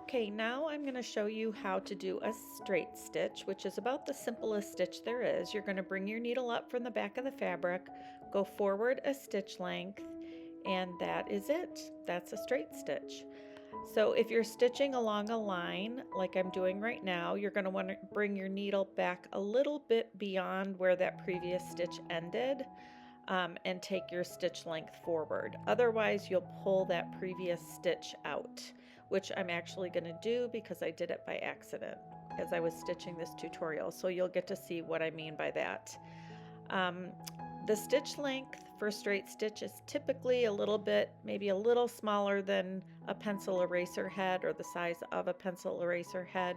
Okay, now I'm going to show you how to do a straight stitch, which is about the simplest stitch there is. You're going to bring your needle up from the back of the fabric, go forward a stitch length, and that is it. That's a straight stitch. So if you're stitching along a line like I'm doing right now, you're going to want to bring your needle back a little bit beyond where that previous stitch ended. And take your stitch length forward. Otherwise, you'll pull that previous stitch out, which I'm actually going to do because I did it by accident as I was stitching this tutorial. So you'll get to see what I mean by that. Um, the stitch length for straight stitch is typically a little bit, maybe a little smaller than a pencil eraser head or the size of a pencil eraser head.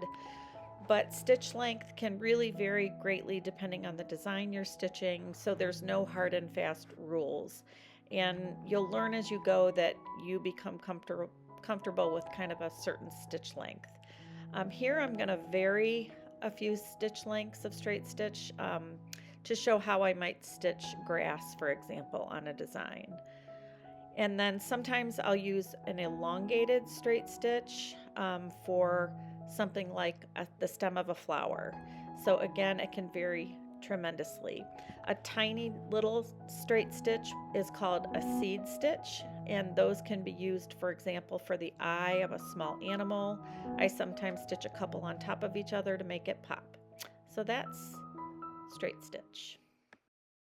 But stitch length can really vary greatly depending on the design you're stitching, so there's no hard and fast rules. And you'll learn as you go that you become comfortable with kind of a certain stitch length. Here I'm going to vary a few stitch lengths of straight stitch to show how I might stitch grass, for example, on a design. And then sometimes I'll use an elongated straight stitch for something like the stem of a flower. So again, it can vary tremendously. A tiny little straight stitch is called a seed stitch, and those can be used, for example, for the eye of a small animal. I sometimes stitch a couple on top of each other to make it pop. So that's straight stitch.